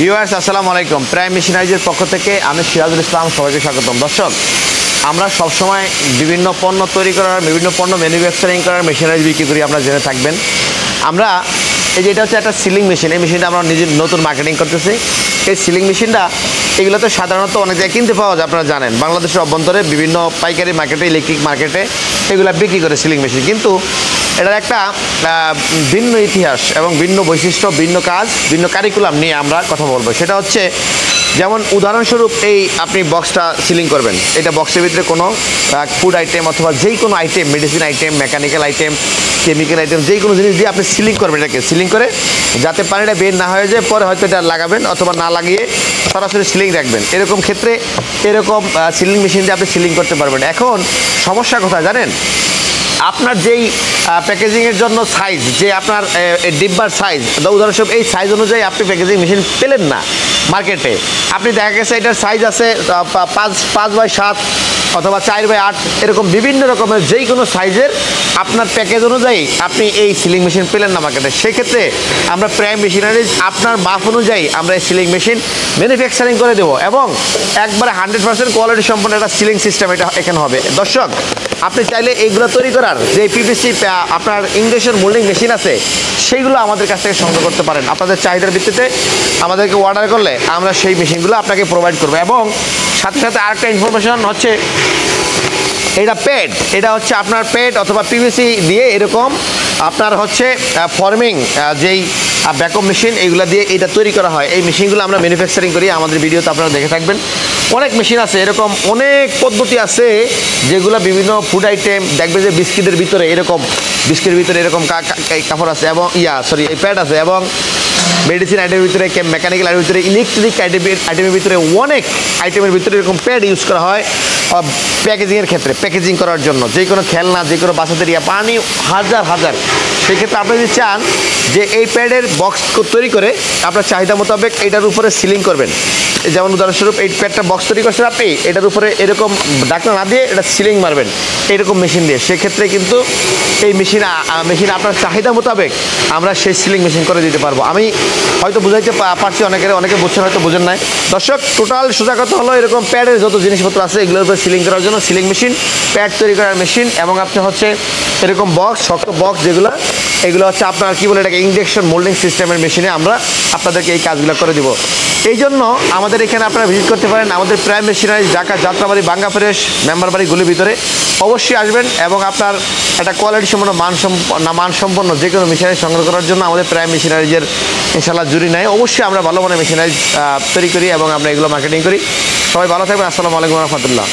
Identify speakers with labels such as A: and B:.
A: Viewers আসসালামু আলাইকুম। Prime মেশিনারিজের পক্ষ থেকে আমি সিরাজুল ইসলাম, সবাইকে স্বাগতম। দর্শক, আমরা সবসময় বিভিন্ন পণ্য তৈরি করার, বিভিন্ন পণ্য ম্যানুফ্যাকচারিং করার মেশিনারিজ বিক্রি করি, আপনারা জেনে থাকবেন। আমরা এই যে এটা হচ্ছে একটা সিলিং মেশিন, এই মেশিনটা আমরা নিজের নতুন মার্কেটিং করতেছি। এই সিলিং মেশিনটা এগুলোতে সাধারণত অনেক জায়গায় কিনতে পাওয়া যায়, আপনারা জানেন। বাংলাদেশের অভ্যন্তরে বিভিন্ন পাইকারি মার্কেটে, ইলেকট্রিক মার্কেটে এগুলো বিক্রি করে সিলিং মেশিন। কিন্তু এটার একটা ভিন্ন ইতিহাস এবং ভিন্ন বৈশিষ্ট্য, ভিন্ন কাজ, ভিন্ন কারিকুলাম নিয়ে আমরা কথা বলবো। সেটা হচ্ছে, যেমন উদাহরণস্বরূপ এই আপনি বক্সটা সিলিং করবেন, এটা বক্সের ভিতরে কোনো ফুড আইটেম অথবা যেই কোনো item, medicine item, mechanical item, chemical item, যেই কোনো জিনিস দিয়ে আপনি সিলিং করবেন, এটাকে সিলিং করে যাতে পানিটা বের না হয়ে যায়, পরে হয়তো এটা লাগাবেন অথবা না লাগিয়ে সরাসরি সিলিং রাখবেন। এরকম ক্ষেত্রে এরকম সিলিং মেশিন দিয়ে আপনি সিলিং করতে পারবেন। এখন সমস্যা কোথায় জানেন? আপনার যেই প্যাকেজিংয়ের জন্য সাইজ, যে আপনার ডিব্বার সাইজ, উদাহরণস্বরূপ এই সাইজ অনুযায়ী আপনি প্যাকেজিং মেশিন পেলেন না মার্কেটে। আপনি দেখা গেছে এটার সাইজ আছে 5x7 অথবা 4x8, এরকম বিভিন্ন রকমের যেই কোনো সাইজের আপনার প্যাকেজ অনুযায়ী আপনি এই সিলিং মেশিন পেলেন না মার্কেটে। সেক্ষেত্রে আমরা প্রাইম মেশিনারিজ আপনার মাপ অনুযায়ী আমরা এই সিলিং মেশিন ম্যানুফ্যাকচারিং করে দেবো এবং একবারে 100% কোয়ালিটি সম্পন্ন একটা সিলিং সিস্টেম এটা এখানে হবে। দর্শক, আপনি চাইলে এইগুলো তৈরি করার যে পিভিসি আপনার ইঞ্জেকশন মোল্ডিং মেশিন আছে, সেইগুলো আমাদের কাছ থেকে সংগ্রহ করতে পারেন। আপনাদের চাহিদার ভিত্তিতে আমাদেরকে অর্ডার করলে আমরা সেই মেশিনগুলো আপনাকে প্রোভাইড করবো। এবং সাথে সাথে আরেকটা ইনফরমেশন হচ্ছে, এটা প্যাড, এটা হচ্ছে আপনার প্যাড অথবা পিভিসি দিয়ে এরকম আপনার হচ্ছে ফর্মিং যেই ব্যাকআপ মেশিন, এইগুলো দিয়ে এটা তৈরি করা হয়। এই মেশিনগুলো আমরা ম্যানুফ্যাকচারিং করি, আমাদের ভিডিওতে আপনারা দেখে থাকবেন। অনেক মেশিন আছে, এরকম অনেক পদ্ধতি আছে যেগুলো বিভিন্ন ফুড আইটেম দেখবে যে বিস্কিটের ভিতরে এরকম, বিস্কিটের ভিতরে এরকম কাপড় আছে এবং এই প্যাড আছে, এবং মেডিসিন আইটেমের ভিতরে, মেকানিক্যাল আইটেমের ভিতরে, ইলেকট্রিক আইটেমের ভিতরে, অনেক আইটেমের ভিতরে এরকম প্যাড ইউজ করা হয় প্যাকেজিংয়ের ক্ষেত্রে, প্যাকেজিং করার জন্য। যে কোনো খেলনা, যে কোনো বাচ্চাদের পানি হাজার হাজার। সেক্ষেত্রে আপনি যদি চান যে এই প্যাডের বক্স তৈরি করে আপনার চাহিদা মোতাবেক এটার উপরে সিলিং করবেন, যেমন উদাহরণস্বরূপ এই প্যাডটা বক্স তৈরি করছেন আপনি, এটার উপরে এরকম ঢাকনা না দিয়ে এটা সিলিং মারবেন এইরকম মেশিন দিয়ে। সেক্ষেত্রে কিন্তু এই মেশিন আপনার চাহিদা মোতাবেক আমরা সেই সিলিং মেশিন করে দিতে পারবো। আমি হয়তো বুঝাইতে পারছি, অনেকে বুঝছেন, হয়তো বুঝেন নাই। দর্শক, টোটাল সোজা কথা হলো, এরকম প্যাডের যত জিনিসপত্র আছে এগুলোর উপরে সিলিং করার জন্য সিলিং মেশিন, প্যাড তৈরি করার মেশিন, এবং আপনি হচ্ছে এরকম বক্স, শক্ত বক্স যেগুলো, এগুলো হচ্ছে আপনার কী বলে এটাকে ইঞ্জেকশন মোল্ডিং সিস্টেমের মেশিনে আমরা আপনাদেরকে এই কাজগুলো করে দিব। এই জন্য আমাদের এখানে আপনারা ভিজিট করতে পারেন। আমাদের প্রাইম মেশিনারিজ ঢাকা যাত্রাবাড়ি, বাঙ্গা ফ্রেশ, মেম্বারবাড়িগুলির ভিতরে অবশ্যই আসবেন এবং আপনার একটা কোয়ালিটি সম্পন্ন মানসম্পন্ন যে কোনো মেশিনারি সংগ্রহ করার জন্য আমাদের প্রাইম মেশিনারিজের ইনশাআল্লাহ জুড়ি নেয়। অবশ্যই আমরা ভালো মানের মেশিনারিজ তৈরি করি এবং আমরা এগুলো মার্কেটিং করি। সবাই ভালো থাকবেন। আসসালামু আলাইকুম রহমতুল্লাহ।